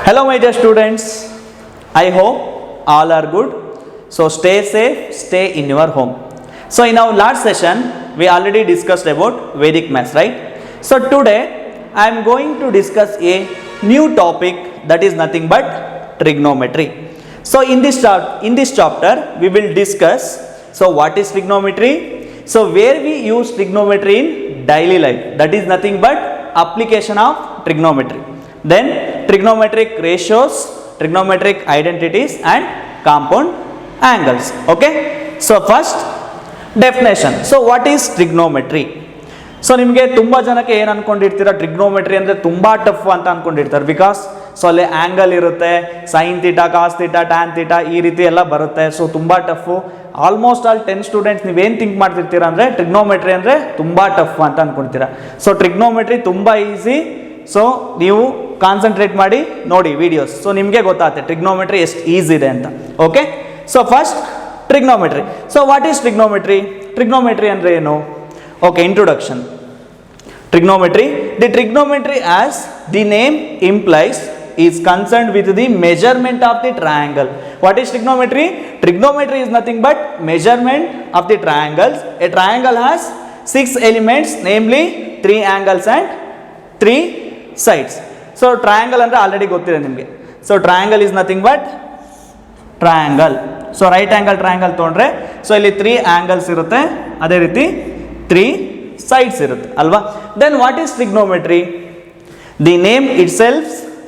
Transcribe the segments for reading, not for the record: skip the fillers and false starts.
Hello my dear students, I hope all are good. So stay safe, stay in your home. So in our last session we already discussed about Vedic maths, right? So today I am going to discuss a new topic, that is nothing but trigonometry. So in this chapter we will discuss, so what is trigonometry? So where we use trigonometry in daily life, that is nothing but application of trigonometry. Then trigonometric ratios, trigonometric identities and compound angles. Okay. So first definition. So what is trigonometry? So ನಿಮಗೆ ತುಂಬ ಜನಕ್ಕೆ ಏನು ಅನ್ಕೊಂಡಿರ್ತೀರ, trigonometry ಅಂದರೆ ತುಂಬ tough ಅಂತ ಅನ್ಕೊಂಡಿರ್ತಾರೆ. Because so ಅಲ್ಲಿ angle ಇರುತ್ತೆ, sine theta, cos theta, tan theta ಈ ರೀತಿ ಎಲ್ಲ ಬರುತ್ತೆ. ಸೊ ತುಂಬ ಟಫು. ಆಲ್ಮೋಸ್ಟ್ ಆಲ್ 10 ಸ್ಟೂಡೆಂಟ್ಸ್ ನೀವೇನು ಥಿಂಕ್ ಮಾಡ್ತಿರ್ತೀರ ಅಂದರೆ ಟ್ರಿಗ್ನೋಮೆಟ್ರಿ ಅಂದರೆ ತುಂಬ ಟಫ್ ಅಂತ ಅನ್ಕೊಳ್ತೀರಾ. ಸೊ ಟ್ರಿಗ್ನೋಮೆಟ್ರಿ ತುಂಬ ಈಸಿ. ಸೊ ನೀವು ಕಾನ್ಸಂಟ್ರೇಟ್ ಮಾಡಿ ನೋಡಿ ವಿಡಿಯೋಸ್, ಸೊ ನಿಮಗೆ ಗೊತ್ತಾಗುತ್ತೆ ಟ್ರಿಗ್ನೋಮೆಟ್ರಿ ಎಷ್ಟು ಈಸಿ ಇದೆ ಅಂತ. Okay. So first trigonometry. So what is trigonometry? Trigonometry ಅಂದರೆ ಏನು? Okay, introduction. Trigonometry. The trigonometry, as the name implies, is concerned with the measurement of the triangle. What is trigonometry? Trigonometry is nothing but measurement of the triangles. A triangle has 6 elements, namely 3 angles and 3 sides. So triangle andre already gottide nimge. So triangle is nothing but triangle. So right angle triangle tondre, so illi 3 angles irutte, ade riti 3 sides irutte alva. Then what is trigonometry? The name itself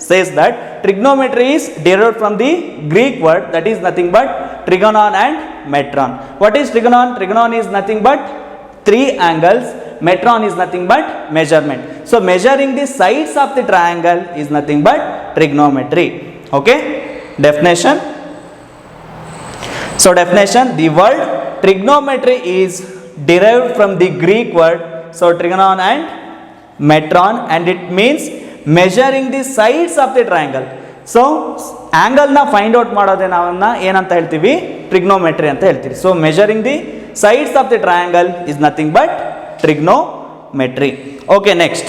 says that trigonometry is derived from the Greek word, that is nothing but trigonon and metron. What is trigonon? Trigonon is nothing but 3 angles, metron is nothing but measurement. So measuring the sides of the triangle is nothing but trigonometry. Okay. Definition. So definition, the word trigonometry is derived from the Greek word, so trigonon and metron, and it means measuring the sides of the triangle. So angle na find out madode navana ಏನಂತ ಹೇಳ್ತೀವಿ? Trigonometry ಅಂತ ಹೇಳ್ತೀವಿ. So measuring the sides of the triangle is nothing but trigonometry. Okay, next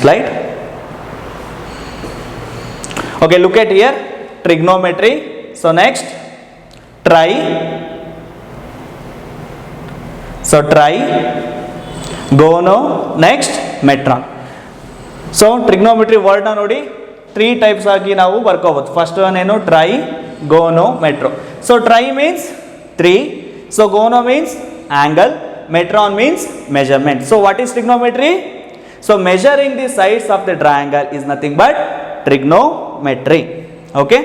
slide. Okay, look at here, trigonometry. So next, try, gono, next metron. So trigonometry word na nodi 3 types agi ನಾವು ಬರ್ಕೋಬಹುದು. First one ಏನು? Try, gono, metro. So try means 3, so gono means angle, metron means measurement. So what is trigonometry? So measuring the sides of the triangle is nothing but trigonometry. Okay,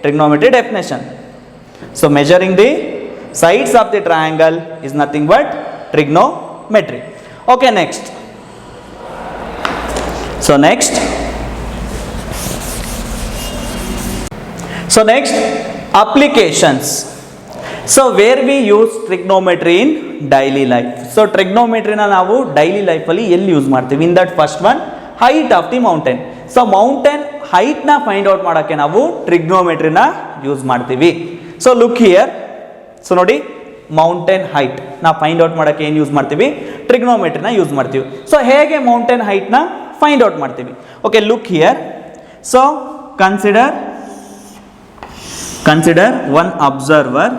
trigonometry definition. So measuring the sides of the triangle is nothing but trigonometry. Okay, next. So next applications. So where we use trigonometry in daily life. So trigonometry na ನಾವು daily life ಅಲ್ಲಿ ಎಲ್ಲಿ use ಮಾಡ್ತೀವಿ? In that first one, height of the mountain. So mountain height na find out ಮಾಡಕ್ಕೆ ನಾವು trigonometry na use ಮಾಡ್ತೀವಿ. So look here. So ನೋಡಿ, mountain height ನಾ find out ಮಾಡೋಕ್ಕೆ ಏನು ಯೂಸ್ ಮಾಡ್ತೀವಿ? ಟ್ರಿಗ್ನೋಮೆಟ್ರಿನ ಯೂಸ್ ಮಾಡ್ತೀವಿ. ಸೊ ಹೇಗೆ ಮೌಂಟೇನ್ ಹೈಟ್ನ ಫೈಂಡ್ ಔಟ್ ಮಾಡ್ತೀವಿ? Okay, look here. So consider one observer.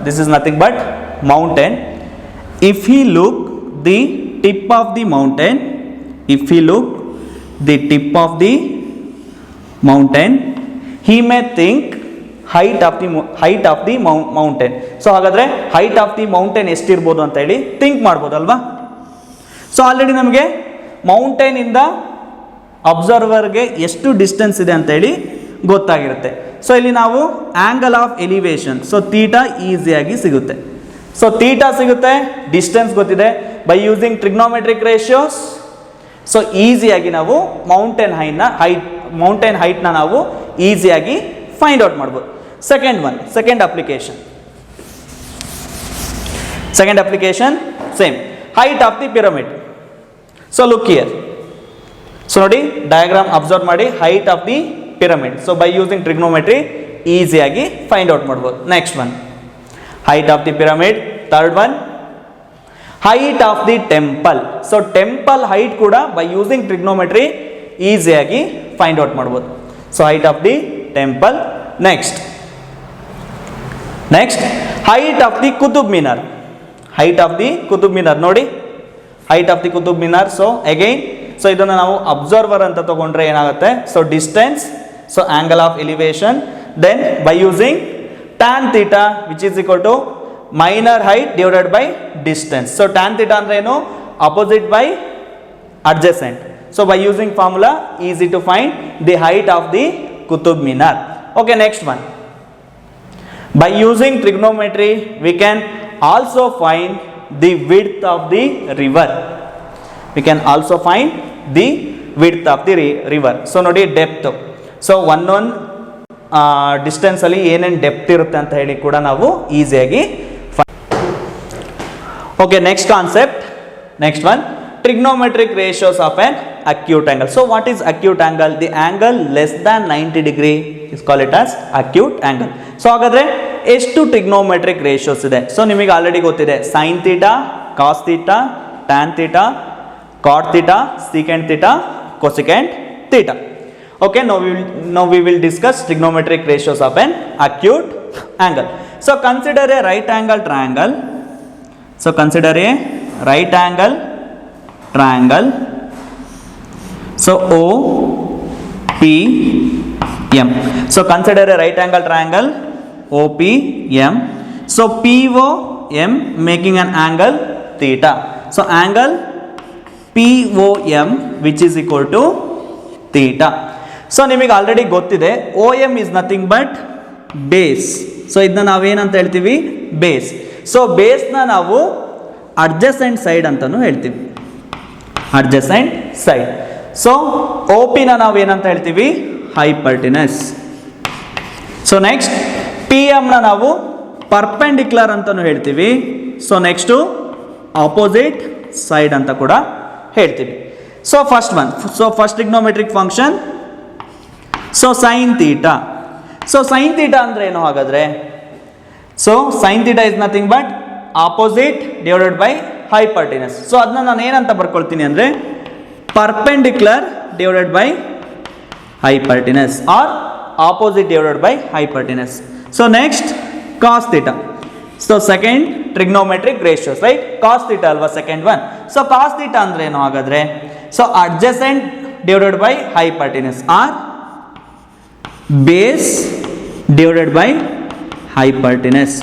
This is nothing but mountain. If he look the tip of the mountain, he may think height of the mountain. So ಹಾಗಾದ್ರೆ height of the mountain ಎಷ್ಟಿರ್ಬೋದು ಅಂತ ಹೇಳಿ think ಮಾಡ್ಬೋದು ಅಲ್ವಾ? So already ನಮಗೆ mountain ಇಂದ ಅಬ್ಸರ್ವರ್ಗೆ ಎಷ್ಟು distance ಇದೆ ಅಂತ ಹೇಳಿ ಗೊತ್ತಾಗಿರುತ್ತೆ. ಸೊ ಇಲ್ಲಿ ನಾವು angle of elevation, so theta ಈಸಿಯಾಗಿ ಸಿಗುತ್ತೆ. ಸೊ ಥೀಟಾ ಸಿಗುತ್ತೆ, ಡಿಸ್ಟೆನ್ಸ್ ಗೊತ್ತಿದೆ. By using trigonometric ratios, so ಈಸಿಯಾಗಿ ನಾವು ಮೌಂಟೇನ್ ಹೈಟ್ನ ನಾವು ಈಸಿಯಾಗಿ ಫೈಂಡ್ ಔಟ್ ಮಾಡ್ಬೋದು. Second application same, height of the pyramid. So look here. So ನೋಡಿ, ಡಯಾಗ್ರಾಮ್ ಅಬ್ಸರ್ವ್ ಮಾಡಿ, height of the pyramid. So by using trigonometry ಈಸಿಯಾಗಿ ಫೈಂಡ್ ಔಟ್ ಮಾಡ್ಬೋದು. Next one, height of the pyramid. Third one, height of the temple. So temple height ಕೂಡ by using trigonometry ಈಸಿಯಾಗಿ find out ಮಾಡ್ಬೋದು. So height of the temple. Next height of the Qutub Minar. Height of the Qutub Minar ನೋಡಿ, height of the Qutub Minar. So again, so ಇದನ್ನು ನಾವು observer ಅಂತ ತಗೊಂಡ್ರೆ ಏನಾಗುತ್ತೆ, so distance, so angle of elevation, then by using tan theta which is equal to minor height divided by distance. So tan theta ಅಂದ್ರೆ ಏನು, opposite by adjacent. So by using formula easy to find the height of the Qutub Minar. Okay, next one. By using trigonometry, we can also find the width of the river. We can also find the width of the river. So ನೋಡಿ depth. So ಒಂದೊಂದು distance ಅಲ್ಲಿ ಏನೇನು depth ಇರುತ್ತೆ ಅಂತ ಹೇಳಿ ಕೂಡ ನಾವು ಈಸಿಯಾಗಿ. Okay, next concept, next one, trigonometric ratios of an acute angle. So what is acute angle? The angle less than 90 degree is called it as acute angle. So ಹಾಗಾದ್ರೆ ಎಷ್ಟು ಟ್ರಿಗ್ನೋಮೆಟ್ರಿಕ್ ರೇಷಿಯೋಸ್ ಇದೆ? So ನಿಮಗೆ already ಗೊತ್ತಿದೆ, sine theta, cos theta, tan theta, cot theta, secant theta, cosecant theta. Okay, now we will discuss trigonometric ratios of an acute angle. So consider a right angle triangle. So consider a right angle triangle. So OPM. So consider a right angle triangle OPM. So POM making an angle theta. So angle POM which is equal to theta. So ನಿಮಗೆ already ಗೊತ್ತಿದೆ, OM is nothing but base. So ಇದನ್ನ ನಾವೇನಂತ ಹೇಳ್ತೀವಿ, base. So ಬೇಸ್ನ ನಾವು adjacent side ಅಂತಾನು ಹೇಳ್ತೀವಿ, adjacent side. So OP ನ ನಾವು ಏನಂತ ಹೇಳ್ತೀವಿ, ಹೈಪರ್ಟಿನಸ್. ಸೊ ನೆಕ್ಸ್ಟ್ PM ನ ನಾವು ಪರ್ಪೆಂಡಿಕ್ಯುಲರ್ ಅಂತಾನು ಹೇಳ್ತೀವಿ. ಸೊ ನೆಕ್ಸ್ಟು ಆಪೋಸಿಟ್ ಸೈಡ್ ಅಂತ ಕೂಡ ಹೇಳ್ತೀವಿ. So first one, so first trigonometric function, so sine theta. So sine theta ಅಂದ್ರೆ ಏನು ಹಾಗಾದ್ರೆ? So sine theta is nothing but opposite divided by hypotenuse. So ಅದನ್ನ ನಾನು ಏನಂತ ಬರ್ಕೊಳ್ತೀನಿ ಅಂದ್ರೆ perpendicular divided by hypertenuse or opposite divided by hypertenuse. So next cos theta. So second trigonometric ratios, right? Cos theta alva second one. So cos theta andre eno hagadre? So adjacent divided by hypertenuse or base divided by hypertenuse.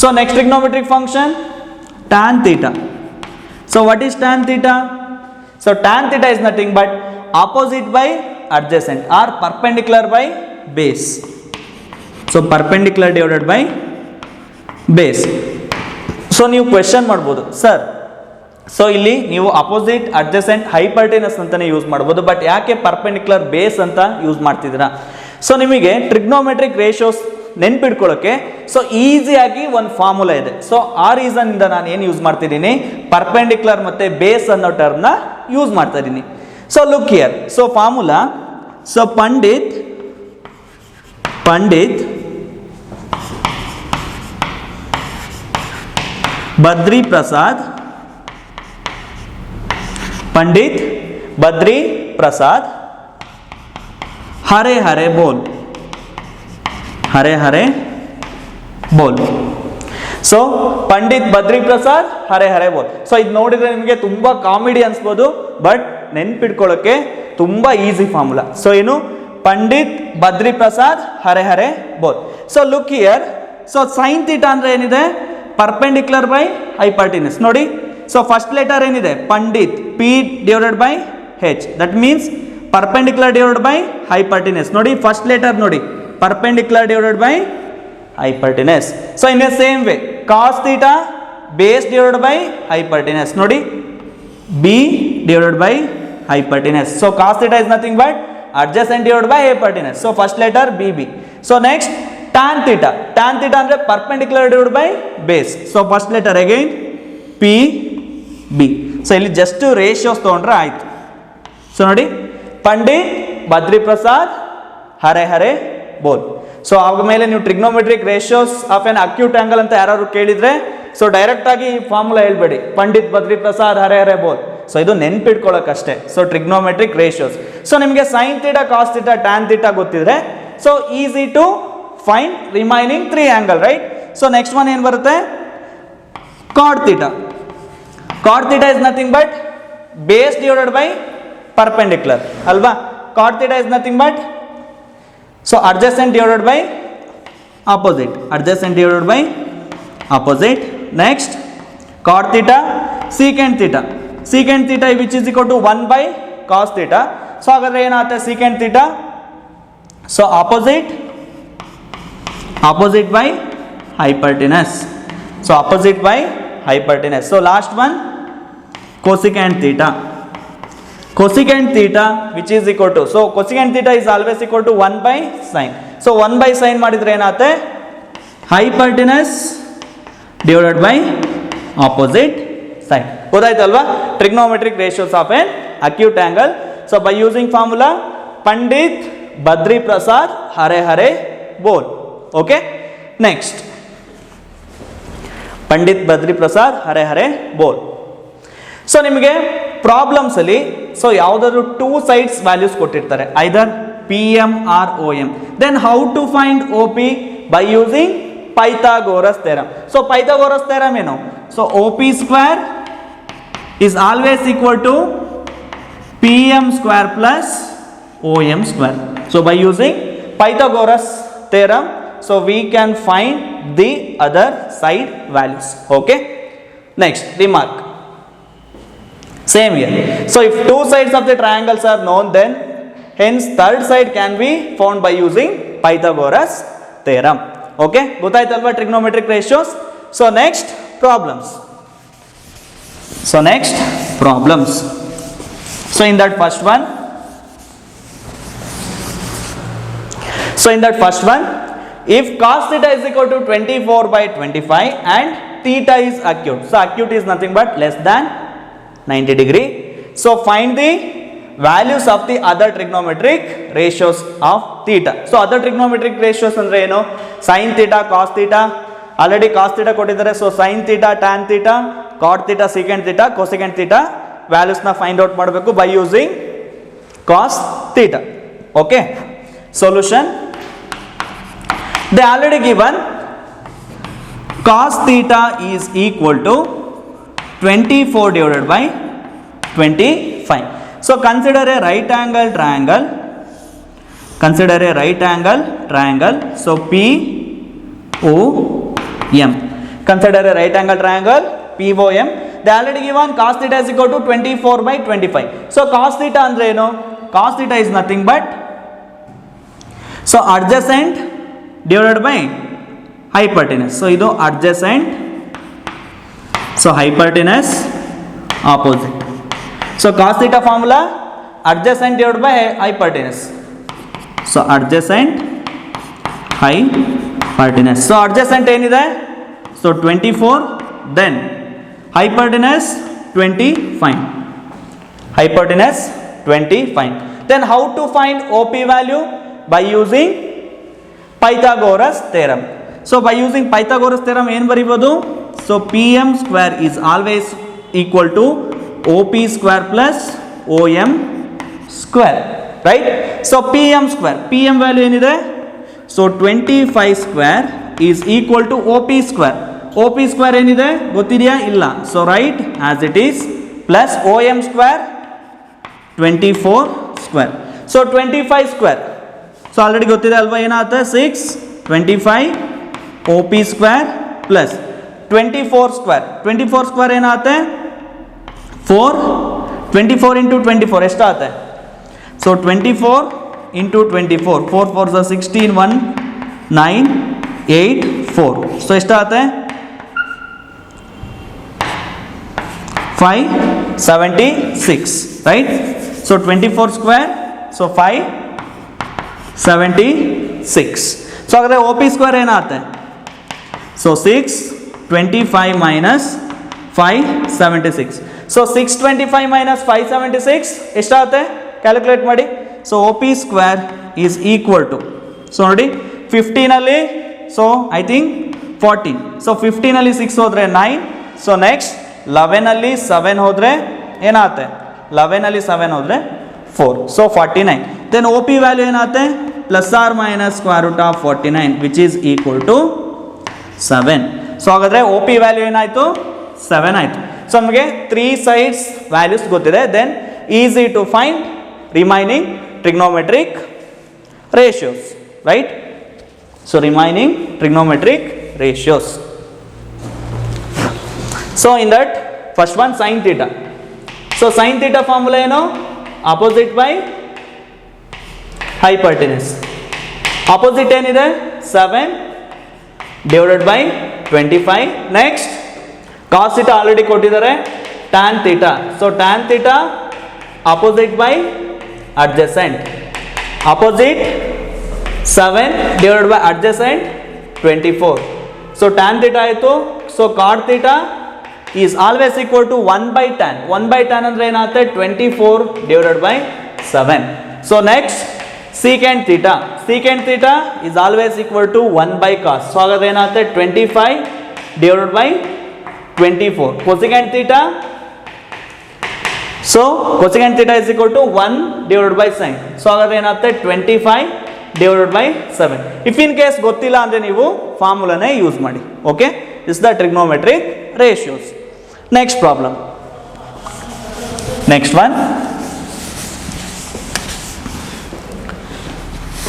So next trigonometric function tan theta. So what is tan theta? So tan theta is nothing but opposite by adjacent or perpendicular by base. So perpendicular divided by base. So ನೀವು question ಮಾಡ್ಬೋದು, sir so ಇಲ್ಲಿ ನೀವು opposite adjacent ಹೈಪರ್ಟೆನಸ್ ಅಂತಾನೆ use ಮಾಡ್ಬೋದು, but ಯಾಕೆ perpendicular base ಅಂತ use ಮಾಡ್ತಿದ್ದೀರಾ? So ನಿಮಗೆ ಟ್ರಿಗ್ನೋಮೆಟ್ರಿಕ್ ರೇಷಿಯೋಸ್ ನೆನ್ಪಿಡ್ಕೊಳ್ಳೋಕೆ ಸೊ ಈಸಿಯಾಗಿ ಒಂದು ಫಾರ್ಮುಲಾ ಇದೆ. ಸೊ ಆ ರೀಸನ್ ಇಂದ ನಾನು ಏನು ಯೂಸ್ ಮಾಡ್ತಿದ್ದೀನಿ, ಪರ್ಪೆಂಡಿಕ್ಯುಲರ್ ಮತ್ತೆ ಬೇಸ್ ಅನ್ನೋ ಟರ್ಮ್ನ ಯೂಸ್ ಮಾಡ್ತಾ ಇದ್ದೀನಿ. So look here. So formula. So Pandit Badri Prasad Hare Hare Bol. So Pandit Badri Prasad ಹರೆ ಹರೆ ಬೋಲ್. ಸೊ ಇದು ನೋಡಿದ್ರೆ ನಿಮಗೆ ತುಂಬಾ ಕಾಮಿಡಿ ಅನ್ಸ್ಬೋದು, ಬಟ್ ನೆನ್ಪಿಡ್ಕೊಳ್ಳೋಕೆ ತುಂಬಾ ಈಸಿ ಫಾರ್ಮುಲಾ. ಸೊ ಏನು, ಪಂಡಿತ್ ಬದ್ರಿ ಪ್ರಸಾದ್ ಹರೆ ಹರೆ ಬೋಲ್. So look here. So sine theta ಅಂದ್ರೆ ಏನಿದೆ, ಪರ್ಪೆಂಡಿಕ್ಯುಲರ್ ಬೈ ಹೈಪರ್ಟಿನಸ್. ನೋಡಿ, ಸೊ ಫಸ್ಟ್ ಲೆಟರ್ ಏನಿದೆ Pandit, P divided by H, that means perpendicular divided by hypotenuse. ನೋಡಿ ಫಸ್ಟ್ ಲೆಟರ್ ನೋಡಿ, perpendicular divided by hypertenuse. So in the same way cos theta base divided by hypertenuse. Nodi B divided by hypertenuse. So cos theta is nothing but adjacent divided by hypertenuse. So first letter BB. So next tan theta andre perpendicular divided by base. So first letter again PB. So ಇಲ್ಲಿ just ratios ತಗೊಂಡ್ರೆ ಆಯ್ತು. So ನೋಡಿ ಪಂಡಿತ್ ಬದ್ರಿ ಪ್ರಸಾದ್ ಹರೆ ಹರೆ ಬೋಲ್. So ಆಗ ಮೇಲೆ ನೀವು trigonometric ratios of an acute angle ಅಂತ ಯಾರು ಕೇಳಿದ್ರೆ ಸೊ ಡೈರೆಕ್ಟ್ ಆಗಿ ಈ ಫಾರ್ಮುಲಾ ಹೇಳ್ಬೇಡಿ, ಪಂಡಿತ್ ಬದ್ರಿ ಪ್ರಸಾದ್ ಹರೆ ಹರೆ ಬೋಲ್. ಸೊ ಇದು ನೆನ್ಪಿಟ್ಕೊಳ್ಳೋಕಷ್ಟೇ. So trigonometric ratios. ಸೊ ನಿಮಗೆ sine theta, cos theta, tan theta ಗೊತ್ತಿದ್ರೆ so easy to find remaining 3 angle, right. So next one ಏನು ಬರುತ್ತೆ? Cot theta. Cot theta is nothing but base divided by perpendicular ಅಲ್ವಾ? Cot theta is nothing but so adjacent divided by opposite, adjacent divided by opposite. Next, cot theta, secant theta. Secant theta which is equal to 1 by cos theta. So ಹಾಗಾದ್ರೆ ಏನಾಗುತ್ತೆ secant theta? So opposite by hypotenuse. So opposite by hypotenuse. So last one, cosecant theta. Cosecant theta which is equal to, so cosecant theta is always equal to 1 by sin. So 1 by sine ಮಾಡಿದ್ರೆ ಏನಾಗುತ್ತೆ? Hypotenuse divided by opposite sine. ಗೊತ್ತಾಯ್ತಲ್ವಾ? Trigonometric ratios of an acute angle. So by using formula Pandit Badri Prasad ಹರೆ ಹರೆ ಬೋಲ್. Okay, next Pandit Badri Prasad ಹರೆ ಹರೆ ಬೋಲ್. So ನಿಮಗೆ ಪ್ರಾಬ್ಲಮ್ಸ್ ಅಲ್ಲಿ ಸೊ ಯಾವುದಾದ್ರು 2 ಸೈಡ್ಸ್ ವ್ಯಾಲ್ಯೂಸ್ ಕೊಟ್ಟಿರ್ತಾರೆ, ಐದರ್ PM or OM. Then how to find OP? By using Pythagoras theorem. So Pythagoras theorem ಏನು? So OP square is always equal to PM square plus OM square. So by using Pythagoras theorem, so we can find the other side values. Okay. Next, remark. Same here. So if 2 sides of the triangles are known, then hence third side can be found by using Pythagoras theorem. Okay, ಗೊತ್ತಾಯ್ತಲ್ವಾ trigonometric ratios. So next problems. So in that first one, if cos theta is equal to 24 by 25 and theta is acute. So acute is nothing but less than 90 degree. So find the values of the other trigonometric ratios of theta. So other trigonometric ratios ಅಂದ್ರೆ ಏನು? sin theta, cos theta, already cos theta ಕೊಟ್ಟಿದ್ದಾರೆ. So sin theta, tan theta, cot theta, secant theta, cosecant theta values ನ find out ಮಾಡಬೇಕು by using cos theta. Okay, solution. They already given cos theta is equal to 24 divided by 25. So consider a right angle triangle. So POM. Consider a right angle triangle POM. They already given cos theta is equal to 24 by 25. So cos theta andre eno? Cos theta is nothing but so adjacent divided by hypotenuse. So idu adjacent. So hypotenuse opposite. So cos theta formula adjacent divided by hypotenuse. So adjacent hypotenuse. So adjacent ಏನಿದೆ? So 24, then hypotenuse 25. Hypotenuse 25. Then how to find OP value? By using Pythagoras theorem. So by using Pythagoras theorem ಏನು ಬರೀಬಹುದು? So PM square is always equal to OP square plus OM square, right? So PM square, PM value ಏನಿದೆ? So 25 square is equal to OP square. OP square ಏನಿದೆ? ಗೊತ್ತಿದೆಯಾ? ಇಲ್ಲ. So write as it is plus OM square 24 square. So 25 square. So already ಗೊತ್ತಿದೆ ಅಲ್ವಾ ಏನಾಗುತ್ತೆ? 6 25 OP square plus 24 square. 24 square ಏನಾಗುತ್ತೆ? 4. 24 into 24 ಎಷ್ಟಾಗುತ್ತೆ? So 24 into 24. 4 4s are 16, 1 9 8 4. So ಎಷ್ಟಾಗುತ್ತೆ? 576, right? So 24 square, so 576. So ಹಾಗಾದ್ರೆ OP square ಏನಾಗುತ್ತೆ? So 6 25 minus 576. So 625 minus 576 ಎಷ್ಟಾಗುತ್ತೆ? Calculate ಮಾಡಿ. So OP square is equal to, so ನೋಡಿ 15 ಅಲ್ಲಿ, so I think 14. So 15 ಅಲ್ಲಿ 6 ಹೋದ್ರೆ 9. So next 11 ಅಲ್ಲಿ 7 ಹೋದ್ರೆ ಏನಾಗುತ್ತೆ? 11 ಅಲ್ಲಿ 7 ಹೋದ್ರೆ 4. So 49. Then OP value ಏನಾಗುತ್ತೆ? Plus or minus square root of 49 which is equal to 7. So ಹಾಗಾದ್ರೆ OP value ಏನಾಯ್ತು? 7 ಆಯ್ತು. So ನಮಗೆ 3 sides values ಗೊತ್ತಿದೆ. Then easy to find remaining trigonometric ratios, right? So remaining trigonometric ratios. So in that first one sin theta. So sin theta formula ಏನು? Opposite by hypotenuse. Opposite ಏನಿದೆ? 7 divided by 25. Next cos theta already ಕೊಟ್ಟಿದ್ದಾರೆ. tan theta. So tan theta opposite by adjacent. Opposite 7 divided by adjacent 24. So tan theta ಆಯಿತು. So cot theta is always equal to 1 by tan. 1 by tan ಅಂದರೆ ಏನಾಗುತ್ತೆ? 24 divided by 7. So next secant theta. Secant theta is always equal to 1 by cos. So ಹಾಗಾದ್ರೆ ಏನಾಗುತ್ತೆ? 25 divided by 24. Cosecant theta. So cosecant theta is equal to 1 divided by sin. So ಹಾಗಾದ್ರೆ ಏನಾಗುತ್ತೆ? 25 divided by 7. If in case ಗೊತ್ತಿಲ್ಲ ಅಂದರೆ ನೀವು ಫಾರ್ಮುಲಾನೇ use ಮಾಡಿ. Okay? This is the trigonometric ratios. Next problem. Next one.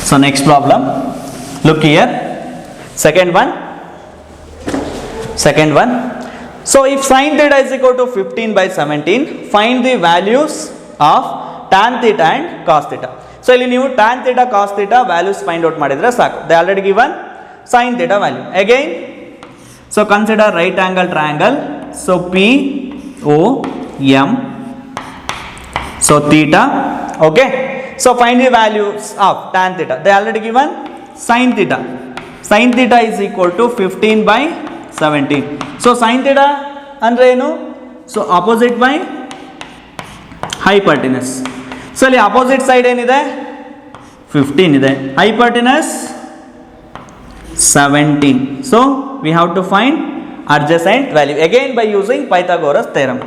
So next problem. Look here. Second one. So if sin theta is equal to 15 by 17, find the values of tan theta and cos theta. So ಇಲ್ಲಿ ನೀವು tan theta cos theta values find out ಮಾಡಿದ್ರೆ ಸಾಕು. They already given sin theta value. Again, so consider right angle triangle. So POM. So theta. Okay. So find the values of tan theta. They already given sin theta. Sin theta is equal to 15 by 17. So sin theta ಅಂದ್ರೆ ಏನು? So opposite by hypotenuse. So ಇಲ್ಲಿ opposite side ಏನಿದೆ? 15 ಇದೆ. Hypotenuse 17. So we have to find adjacent value again by using Pythagoras theorem.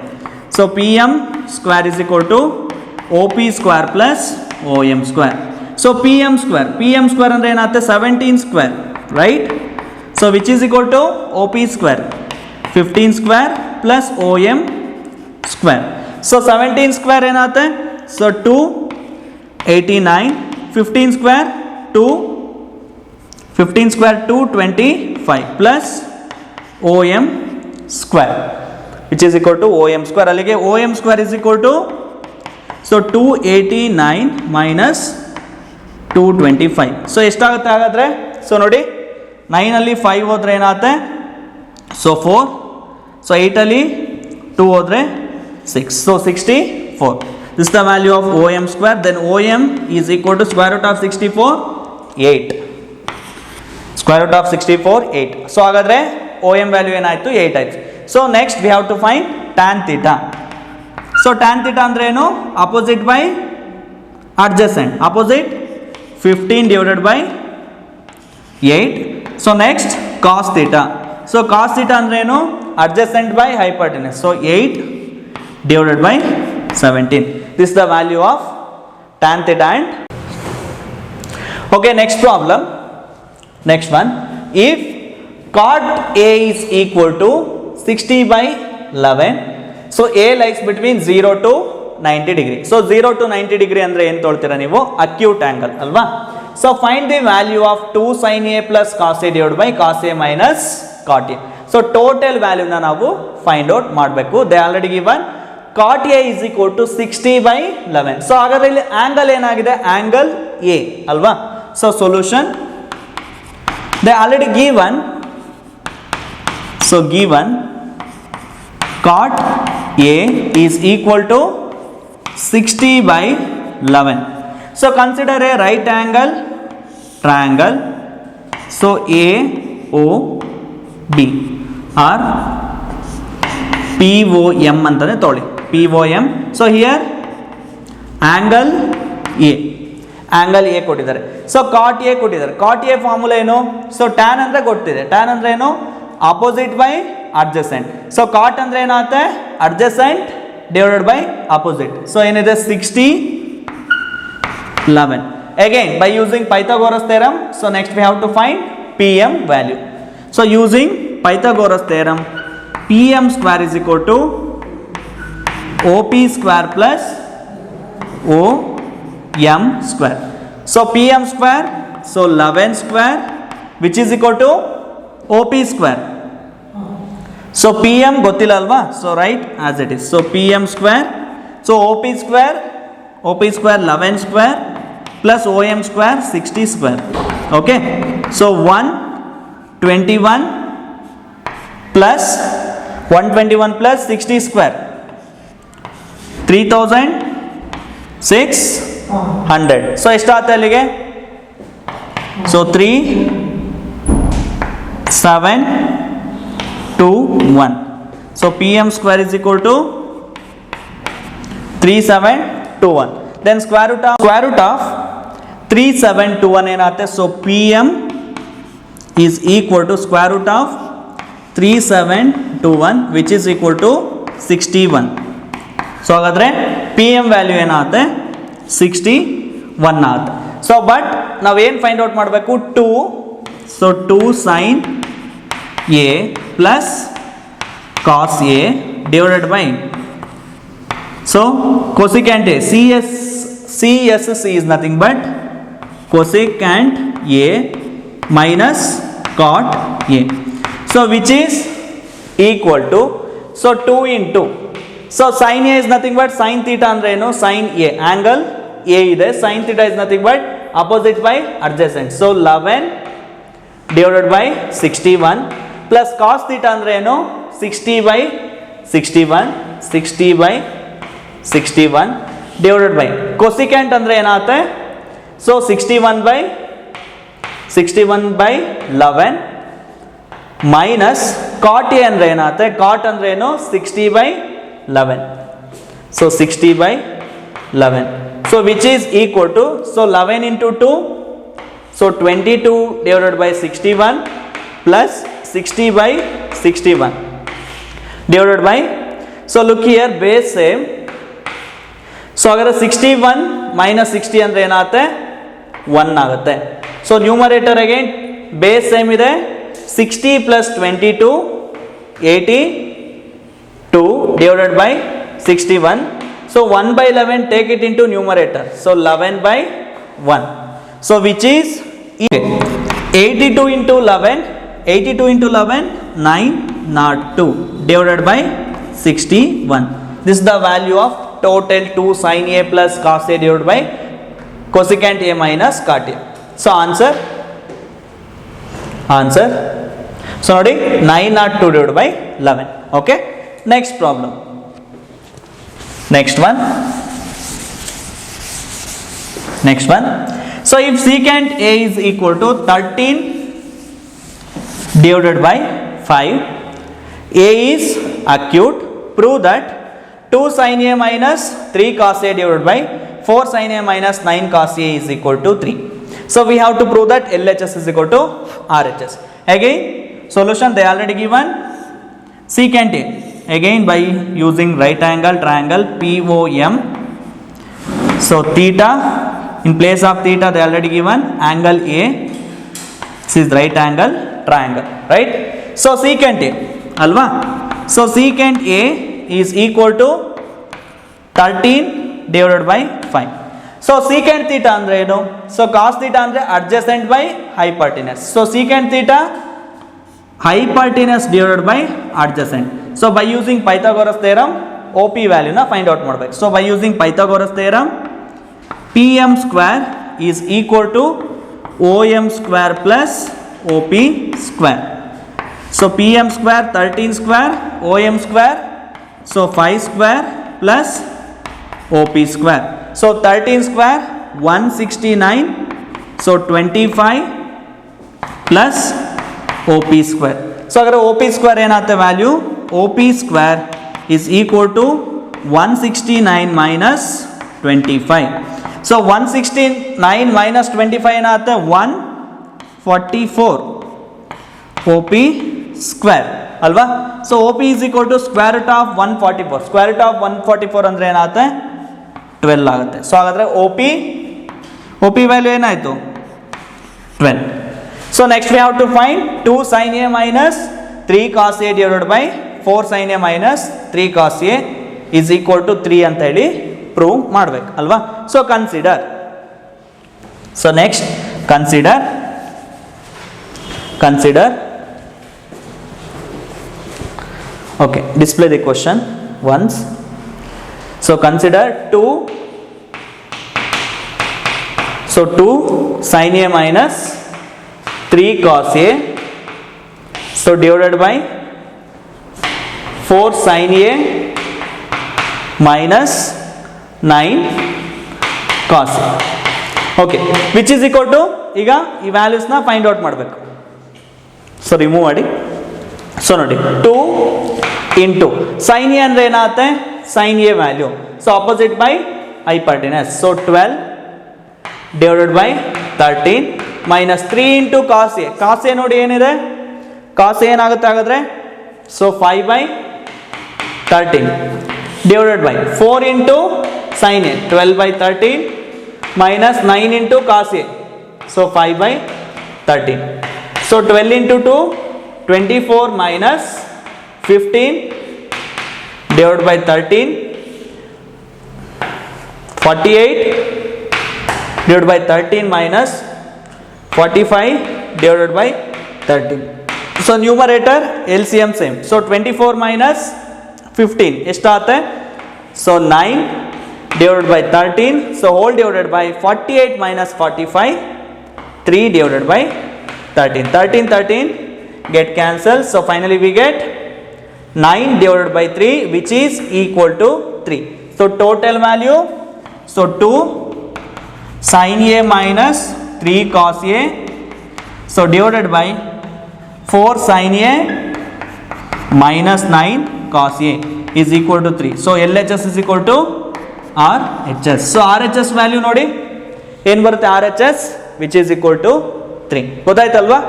So PM square is equal to OP square plus OM square. So PM square ಅಂದ್ರೆ ಏನಾಗುತ್ತೆ? 17 square, right? So which is equal to OP square 15 square plus OM square. So 17 square ಏನಾಗುತ್ತೆ? So 289. 15 square 225 plus OM square which is equal to OM square. ಅಲ್ಲಿಗೆ OM square is equal to so 289 minus 225. So ಎಷ್ಟಾಗುತ್ತೆ ಹಾಗಾದ್ರೆ? So ನೋಡಿ 9 ಅಲ್ಲಿ 5 ಹೋದ್ರೆ ಏನಾಗುತ್ತೆ? So 4. So 8 ಅಲ್ಲಿ 2 ಹೋದ್ರೆ 6. So 64. This is the value of OM square. Then OM is equal to square root of 64 8. Square root of 64 8. So ಹಾಗಾದ್ರೆ OM value ಏನಾಯ್ತು? 8 ಆಯ್ತು. So next we have to find tan theta. So tan theta ಅಂದ್ರೆ ಏನು? Opposite by adjacent. Opposite 15 divided by 8. So next cos theta. So cos theta ಅಂದ್ರೆ ಏನು? Adjacent by hypotenuse. So 8 divided by 17. This is the value of tan theta and okay. Next problem. Next one. If cot A is equal to 60 by 11. So A lies between 0 to 90 degree. So 0 to 90 degree ಅಂದ್ರೆ ಏನು ತೊಳ್ತೀರಾ ನೀವು? acute angle ಅಲ್ವಾ? So find the value of 2 sin A plus cos A divided by cos A minus cot A. So total value na ನಾವು find out ಮಾಡಬೇಕು. They already given cot A is equal to 60 by 11. So ಹಾಗಾದ್ರೆ ಇಲ್ಲಿ angle ಏನಾಗಿದೆ? angle A ಅಲ್ವಾ? So solution, they already given, so given cot A is equal to 60 by 11. So consider a right angle triangle. So AOB or POM ಅಂತನೆ ತೊಳಿ. POM. So here angle A. Angle A ಕೊಟ್ಟಿದ್ದಾರೆ. So cot A ಕೊಟ್ಟಿದ್ದಾರೆ. Cot A formula ಏನು? So tan ಅಂದರೆ ಗೊತ್ತಿದೆ. Tan ಅಂದರೆ ಏನು? Opposite by adjacent. So cot ಅಂದರೆ ಏನಾಗುತ್ತೆ? Adjacent divided by opposite. So ಏನಿದೆ? 60 11. Again by using Pythagoras theorem, so next we have to find PM value. So using Pythagoras theorem, PM square is equal to OP square plus OM square. So PM square, so 11 square which is equal to OP square. So PM gottilla alva, so write as it is. So PM square, so OP square 11 square plus OM square 60 square. Okay, so 121 plus 60 square 3600. So ಎಷ್ಟು ಆಗುತ್ತೆ ಅಲ್ಲಿಗೆ? So 3 7 2 1. So PM square is equal to 3721. Then square root of 3721 ಏನಾಗುತ್ತೆ? So PM is equal to square root of 3721 which is equal to 61. So ಹಾಗಾದರೆ PM value ಏನಾಗುತ್ತೆ? 61 ಆಗುತ್ತೆ. So but ನಾವೇನು find out ಮಾಡಬೇಕು? 2. So 2 sin A plus cos A divided by, so cosecant A, CSC is nothing but cosecant A minus cot A. So which is equal to, so 2 into, so sin A is nothing but sin theta andre eno? Sin A, angle A ide, sin theta is nothing but opposite by adjacent. So 11 divided by 61 plus cos theta andre eno? 60 by 61 divided by cosecant andre ಏನಾಗುತ್ತೆ? So 61 by 11 minus cot A ಅಂದ್ರೆ ಏನಾಗುತ್ತೆ? cot ಅಂದ್ರೆ ಏನು? 60 by 11. So 60 by 11. So which is equal to, so 11 into 2, so 22 divided by 61 plus 60 by 61 divided by, so look here, base same. So ಹಾಗಾದ್ರೆ 61 minus 60 ಅಂದರೆ ಏನಾಗುತ್ತೆ? 1 ಆಗುತ್ತೆ. So numerator again base same ಇದೆ. 60 plus 22 82 divided by 61. So 1 by 11 take it into numerator. So 11 by 1. So which is 82 into 11 902 divided by 61. This is the value of total 2 sin A plus cos A divided by cosecant A minus cot A. So answer so ನೋಡಿ 902 divided by 11. Okay, next problem. Next one. So if secant A is equal to 13 divided by 5, A is acute, prove that 2 sin A minus 3 cos A divided by 4 sin A minus 9 cos A is equal to 3. So we have to prove that LHS is equal to RHS. Again, solution they already given. Secant A, again by using right angle triangle POM. So theta, in place of theta they already given angle A. This is right angle triangle, right? So secant A, alva. So secant A is equal to 13 divided by 5. So secant theta andre ಏನು? So cos theta andre adjacent by hypotenuse. So secant theta hypotenuse divided by adjacent. So by using Pythagoras theorem OP value na find out ಮಾಡಬೇಕು. So by using Pythagoras theorem PM square is equal to OM square plus OP square. So PM square 13 square, OM square, so 5 square plus OP square. So 13 square 169, so 25 plus OP square. So agar OP square ಏನಾಗುತ್ತೆ value? OP square is equal to 169 minus 25. So 169 minus 25 ಏನಾಗುತ್ತೆ 144 O P square ಅಲ್ವಾ. So O P is equal to square root of 144. Square root of 144 ಅಂದರೆ ಏನಾಗುತ್ತೆ 12 ಆಗುತ್ತೆ. So ಹಾಗಾದರೆ O P value ಏನಾಯಿತು 12. So next we have to find 2 sin a minus 3 cos a divided by 4 sin a minus 3 cos a is equal to 3 ಅಂತ ಹೇಳಿ prove ಮಾಡಬೇಕು ಅಲ್ವಾ. So consider. So next consider okay, display the question once. So consider 2 sin a minus 3 cos a, so divided by 4 sin a minus 9 cos a. Okay, which is equal to ಈಗ ಈ values ನ find out ಮಾಡಬೇಕು. So remove ಮಾಡಿ. So ನೋಡಿ 2 into sine A ಅಂದರೆ ಏನಾಗುತ್ತೆ sine A value, so opposite by hypotenuse, so 12 divided by 13 minus 3 into cos A. Cos A ನೋಡಿ ಏನಿದೆ, ಕಾಸ್ ಎ ಏನಾಗುತ್ತೆ ಹಾಗಾದರೆ, so 5 by 13 divided by 4 into sine A 12 by 13 minus 9 into cos A, so 5 by 13. So 12 into 2 24 minus 15 divided by 13 48 divided by 13 minus 45 divided by 13. So numerator LCM same. So 24 minus 15 ಎಷ್ಟು ಆಗುತ್ತೆ, so 9 divided by 13, so whole divided by 48 minus 45 3 divided by 13. 13 get cancelled, so finally we get 9 divided by 3 which is equal to 3. So total value, so 2 sin a minus 3 cos a, so divided by 4 sin a minus 9 cos a is equal to 3. So LHS is equal to RHS. So RHS value ನೋಡಿ ಏನು ಬರುತ್ತೆ, RHS which is equal to 3. ಗೊತ್ತಾಯ್ತಲ್ವಾ.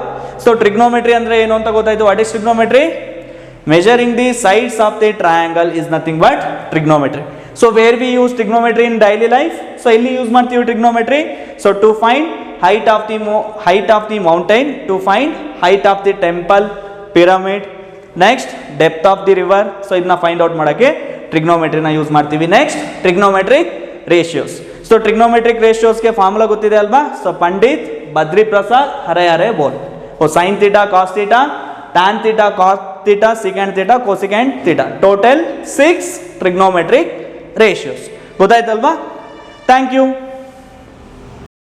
So trigonometry ಅಂದರೆ ಏನು ಅಂತ ಗೊತ್ತಾಯ್ತು. What is trigonometry? Measuring the sides of the triangle is nothing but trigonometry. So where we use trigonometry in daily life, so ಇಲ್ಲಿ use ಮಾಡ್ತೀವಿ ಟ್ರಿಗ್ನೋಮೆಟ್ರಿ. So to find height of the mountain, to find height of the temple, pyramid, next depth of the river. So ಇದನ್ನ find out ಮಾಡೋಕ್ಕೆ ಟ್ರಿಗ್ನೋಮೆಟ್ರಿನ use ಮಾಡ್ತೀವಿ. Next trigonometric ratios. So trigonometric ರೇಷಿಯೋಸ್ಗೆ formula ಗೊತ್ತಿದೆ ಅಲ್ವಾ. ಸೊ ಪಂಡಿತ್ ಬದ್ರಿ ಪ್ರಸಾದ್ ಹರೆ ಬೋಲ್. sin theta cos theta tan theta cos theta secant theta cosecant theta, total 6 trigonometric ratios. ಗೊತ್ತಾಯ್ತಲ್ವಾ. Thank you.